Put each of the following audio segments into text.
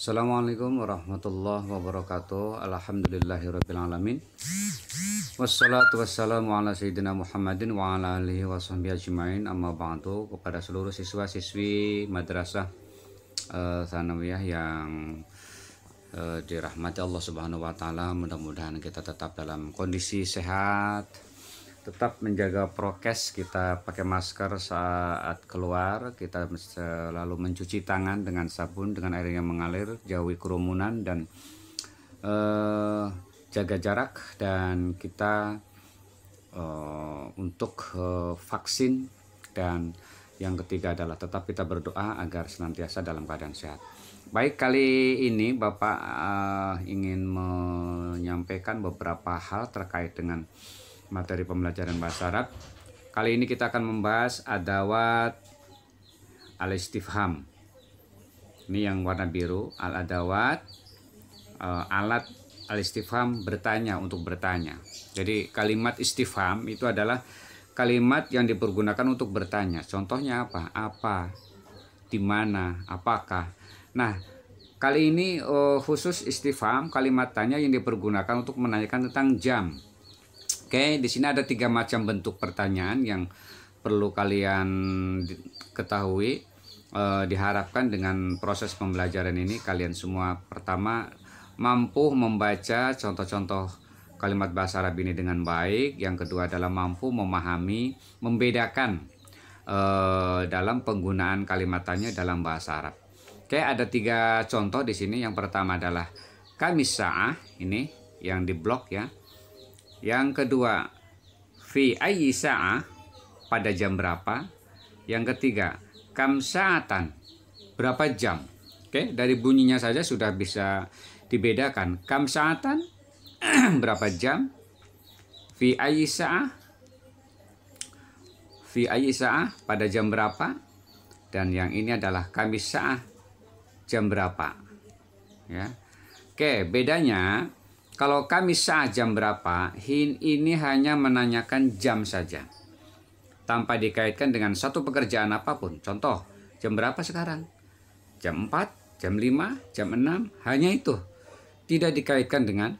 Assalamualaikum warahmatullahi wabarakatuh. Alhamdulillahirrabbilalamin. Wassalatu wassalamu ala sayyidina Muhammadin wa ala alihi wa sahbihi ajma'in. Amma ba'du. Kepada seluruh siswa-siswi madrasah Tsanawiyah yang dirahmati Allah Subhanahu wa taala, mudah-mudahan kita tetap dalam kondisi sehat, tetap menjaga prokes, kita pakai masker saat keluar, kita selalu mencuci tangan dengan sabun dengan air yang mengalir, jauhi kerumunan dan jaga jarak, dan kita untuk vaksin, dan yang ketiga adalah tetap kita berdoa agar senantiasa dalam keadaan sehat. Baik, kali ini Bapak ingin menyampaikan beberapa hal terkait dengan materi pembelajaran bahasa Arab. Kali ini kita akan membahas adawat al-istifham. Ini yang warna biru, al-adawat, alat al-istifham, bertanya, untuk bertanya. Jadi kalimat istifham itu adalah kalimat yang dipergunakan untuk bertanya. Contohnya apa? Apa? Di mana? Apakah? Nah, kali ini khusus istifham, kalimat tanya yang dipergunakan untuk menanyakan tentang jam. Oke, di sini ada 3 macam bentuk pertanyaan yang perlu kalian ketahui. Diharapkan dengan proses pembelajaran ini kalian semua pertama mampu membaca contoh-contoh kalimat bahasa Arab ini dengan baik. Yang kedua adalah mampu memahami, membedakan dalam penggunaan kalimat tanya dalam bahasa Arab. Oke, ada 3 contoh di sini. Yang pertama adalah kamis sa'ah, ini yang di blok ya. Yang kedua, fi ayyi sa'ah, pada jam berapa. Yang ketiga, kam sa'atan, berapa jam. Oke, dari bunyinya saja sudah bisa dibedakan. Kam sa'atan, berapa jam. Fi ayyi sa'ah, fi ayyi sa'ah, pada jam berapa. Dan yang ini adalah kamis sa'ah, jam berapa. Ya. Oke, bedanya kalau kamis sa'ah jam berapa, ini hanya menanyakan jam saja, tanpa dikaitkan dengan satu pekerjaan apapun. Contoh, jam berapa sekarang? Jam 4, jam 5, jam 6, hanya itu. Tidak dikaitkan dengan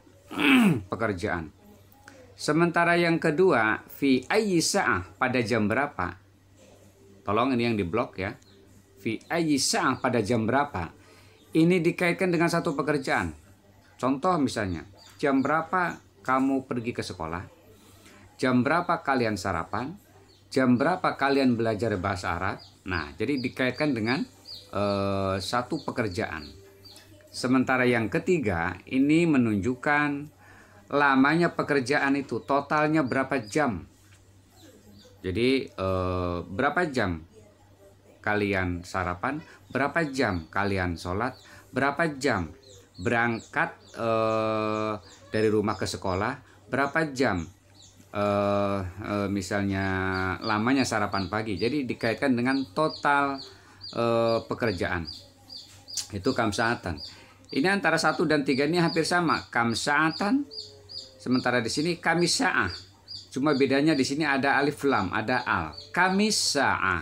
pekerjaan. Sementara yang kedua, fi ayyi sa'ah, pada jam berapa. Tolong ini yang di blok ya. Fi ayyi sa'ah, pada jam berapa. Ini dikaitkan dengan satu pekerjaan. Contoh misalnya, jam berapa kamu pergi ke sekolah? Jam berapa kalian sarapan? Jam berapa kalian belajar bahasa Arab? Nah, jadi dikaitkan dengan satu pekerjaan. Sementara yang ketiga, ini menunjukkan lamanya pekerjaan itu, totalnya berapa jam. Jadi berapa jam kalian sarapan? Berapa jam kalian sholat? Berapa jam berangkat dari rumah ke sekolah? Berapa jam misalnya lamanya sarapan pagi. Jadi dikaitkan dengan total pekerjaan. Itu kamsaatan. Ini antara 1 dan 3 ini hampir sama, kamsaatan. Sementara di sini kamis sa'ah. Cuma bedanya di sini ada alif lam, ada al. Kamis sa'ah.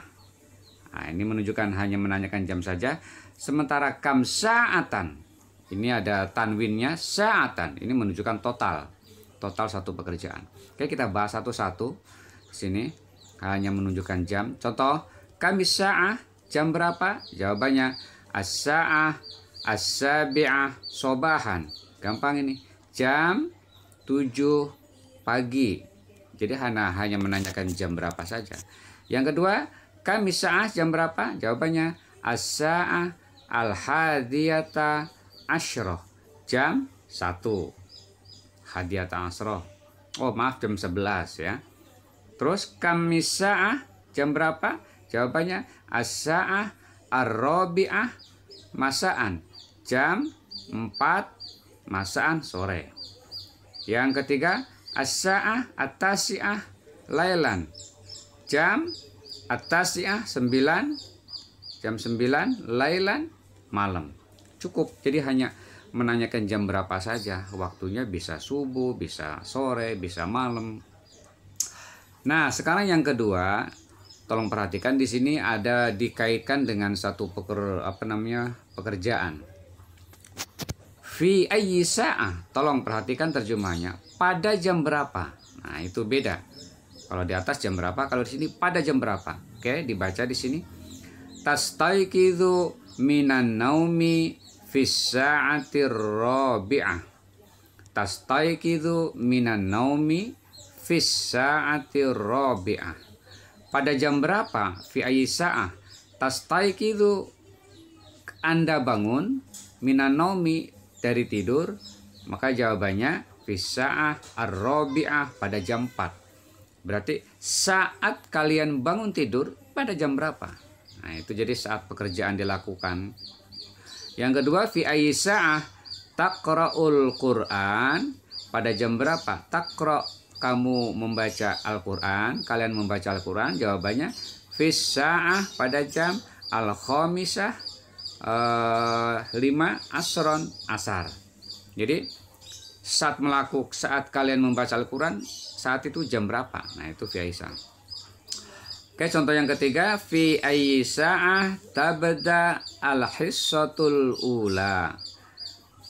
Nah, ini menunjukkan hanya menanyakan jam saja. Sementara kamsaatan, ini ada tanwinnya, sa'atan, ini menunjukkan total satu pekerjaan. Oke, kita bahas satu-satu. Sini hanya menunjukkan jam. Contoh, kamis sa'ah, jam berapa? Jawabannya as-sa'ah as-sabi'ah sobahan. Gampang ini. Jam 7 pagi. Jadi hanya menanyakan jam berapa saja. Yang kedua, kamis sa'ah jam berapa? Jawabannya as-sa'ah al-hadiyata asyroh, jam 1. Hadiyata asyroh. Oh maaf, jam 11 ya. Terus kamis sa'ah jam berapa? Jawabannya as-sa'ah ar-rabi'ah masaan, jam 4 masaan sore. Yang ketiga, as-sa'ah at-tasi'ah lailan, jam at-tasi'ah 9, jam 9 lailan, malam. Cukup, jadi hanya menanyakan jam berapa saja. Waktunya bisa subuh, bisa sore, bisa malam. Nah, sekarang yang kedua, tolong perhatikan di sini ada dikaitkan dengan satu pekerjaan. Fi ayyi sa'ah. Tolong perhatikan terjemahnya. Pada jam berapa? Nah, itu beda. Kalau di atas jam berapa, kalau di sini pada jam berapa? Oke, dibaca di sini. Tastaiqidhu minan naumi fis sa'atir rabi'ah. Tastaiqidhu minan naumi fis sa'atir rabi'ah. Pada jam berapa? Fi ayyi sa'ah. Tastaiqidhu, Anda bangun, minan naumi, dari tidur, maka jawabannya fis sa'ah ar-rabi'ah, pada jam 4. Berarti saat kalian bangun tidur pada jam berapa? Nah, itu jadi saat pekerjaan dilakukan. Yang kedua, fi ayyi sa'ah taqra'ul Qur'an. Pada jam berapa? Taqra', kamu membaca Al-Qur'an, kalian membaca Al-Qur'an. Jawabannya fis sa'ah, pada jam al-khamisah 5 asron, asar. Jadi saat kalian membaca Al-Qur'an, saat itu jam berapa? Nah, itu fi ayyi sa'ah. Oke, contoh yang ketiga, fi ayyi sa'ah tabda al-hissatul ula.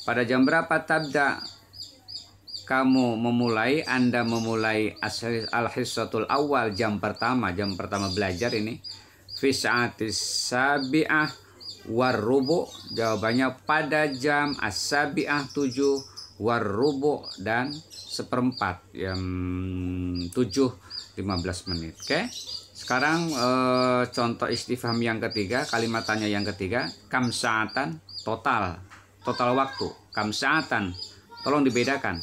Pada jam berapa tabda, kamu memulai, Anda memulai al-hissatul awal, jam pertama belajar ini. Fi sa'atis sabi'ah warrubu. Jawabannya pada jam as-sabi'ah 7, warrubu dan seperempat, jam 7:15 menit. Oke. Sekarang contoh istifham yang ketiga, kalimat tanya yang ketiga, kam sa'atan, total waktu. Kam sa'atan, tolong dibedakan,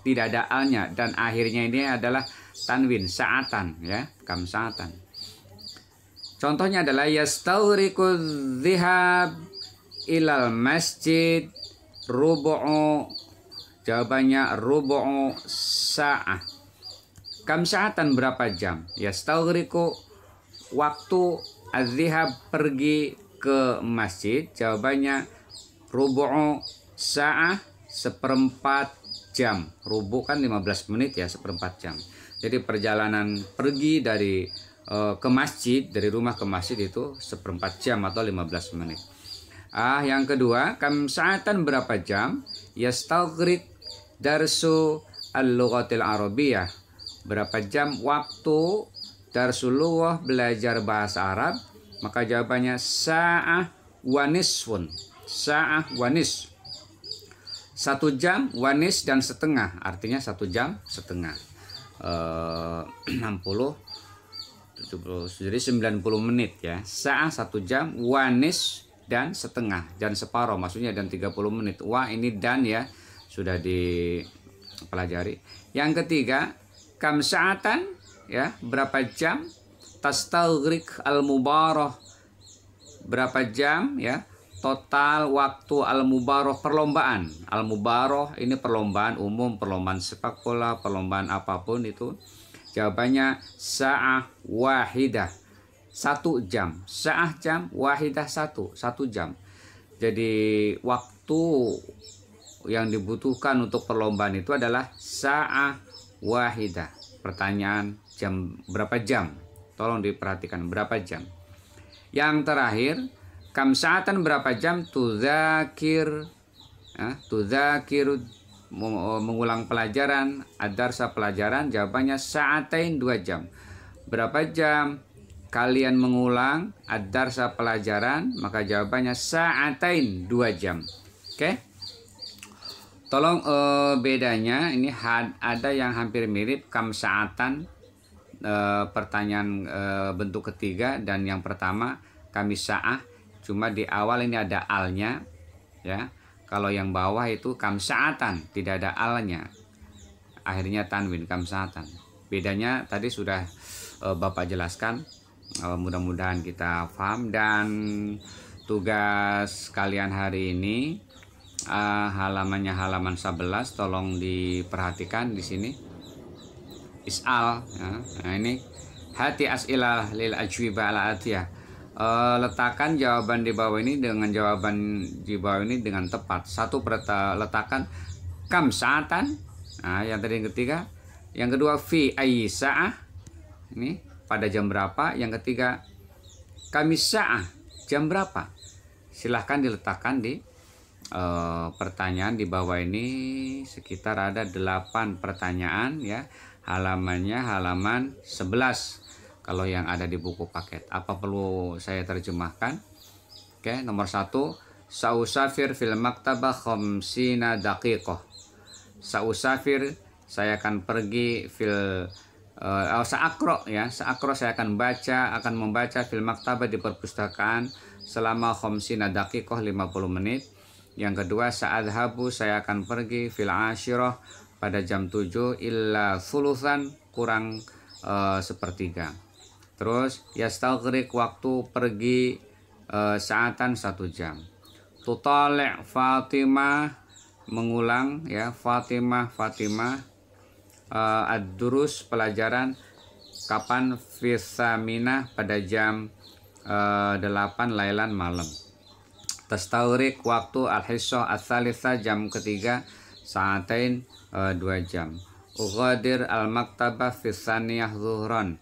tidak ada alnya dan akhirnya ini adalah tanwin, sa'atan, ya, kam sa'atan. Contohnya adalah yastaghriqu dhihab ilal masjid rubu'u. Jawabannya rubu'u sa'ah. Kam sa'atan, berapa jam? Yastaghriqu, waktu, az-dhihab, pergi ke masjid. Jawabannya rubu'u sa'ah, seperempat jam. Rubu kan 15 menit ya, seperempat jam. Jadi perjalanan pergi dari ke masjid, dari rumah ke masjid itu seperempat jam atau 15 menit. Yang kedua, kam sa'atan, berapa jam? Yastaghriq darsu al-lughatil arabiyyah. Berapa jam waktu darsul lughah, belajar bahasa Arab? Maka jawabannya sa'ah wa nisfun. Sa'ah wa nisf. 1 jam, wanis dan setengah, artinya 1 jam setengah. 60 70, jadi 90 menit ya. Sa'ah 1 jam, wanis dan setengah, dan separuh maksudnya, dan 30 menit. Wah, ini dan ya, sudah dipelajari. Yang ketiga, kam sa'atan, ya, berapa jam? Tastaghriq al-mubarah, berapa jam ya? Total waktu al-mubarah, perlombaan. Al-mubarah ini perlombaan umum, perlombaan sepak bola, perlombaan apapun itu. Jawabannya sa'ah wahidah, 1 jam. Sa'ah jam, wahidah 1 jam. Jadi waktu yang dibutuhkan untuk perlombaan itu adalah sa'ah wahidah. Pertanyaan, jam berapa jam? Tolong diperhatikan, berapa jam. Yang terakhir, kam sa'atan, berapa jam? Tudzakir, mengulang pelajaran, ad-darsa, pelajaran. Jawabannya sa'atain, 2 jam. Berapa jam kalian mengulang ad-darsa, pelajaran? Maka jawabannya sa'atain, 2 jam. Oke. Tolong bedanya, ini ada yang hampir mirip, kam sa'atan, pertanyaan bentuk ketiga, dan yang pertama kami sa'ah, cuma di awal ini ada alnya ya. Kalau yang bawah itu kam sa'atan, tidak ada alnya, akhirnya tanwin, kam sa'atan. Bedanya tadi sudah Bapak jelaskan, mudah-mudahan kita paham. Dan tugas kalian hari ini halamannya halaman 11, tolong diperhatikan di sini. Is'al ya. Nah, ini hati as'ilah lil ajwibah ala atiyah. Letakkan jawaban di bawah ini dengan jawaban di bawah ini dengan tepat. Satu, letakkan kam sa'atan. Nah, yang tadi yang ketiga. Yang kedua, fi ayyi sa'ah. Ini pada jam berapa. Yang ketiga, kami sa'ah, jam berapa. Silahkan diletakkan di pertanyaan di bawah ini, sekitar ada 8 pertanyaan ya. Halamannya halaman 11 kalau yang ada di buku paket. Apa perlu saya terjemahkan? Oke, nomor 1, sausafir fil maktabah khamsina daqiqah. Sausafir, saya akan pergi saakro ya, saakro saya akan membaca fil maktabah di perpustakaan selama khamsina daqiqah 50 menit. Yang kedua, sa'adhabu, saya akan pergi fil asyirah pada jam 7 illa thuluthan, kurang sepertiga. Terus yastaghriq, waktu pergi saatan 1 jam. Tutali' Fatimah, mengulang ya, Fatimah ad-durus, pelajaran kapan, fisaminah, pada jam 8 lailan, malam. Tastaurik, waktu al-hissah ats-tsalitsah, jam ketiga, sa'atain 2 jam. Ughadir al-maktabah fi tsaniyah zuhran.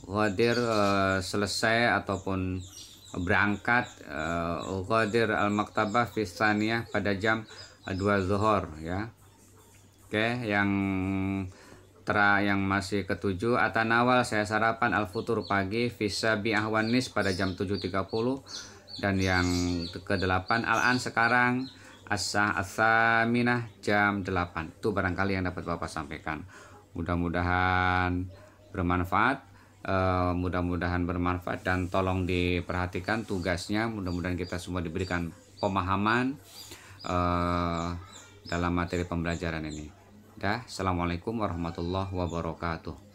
Ghadir, selesai ataupun berangkat. Ughadir al-maktabah fi tsaniyah, pada jam 2 zuhur ya. Oke, yang masih ketujuh, atanawal, saya sarapan, al-futur, pagi, fisabi ahwanis, pada jam 7.30. Dan yang ke-8, al-an, sekarang, as-saminah, jam 8. Itu barangkali yang dapat Bapak sampaikan. Mudah-mudahan bermanfaat. Dan tolong diperhatikan tugasnya. Mudah-mudahan kita semua diberikan pemahaman dalam materi pembelajaran ini. Assalamualaikum warahmatullahi wabarakatuh.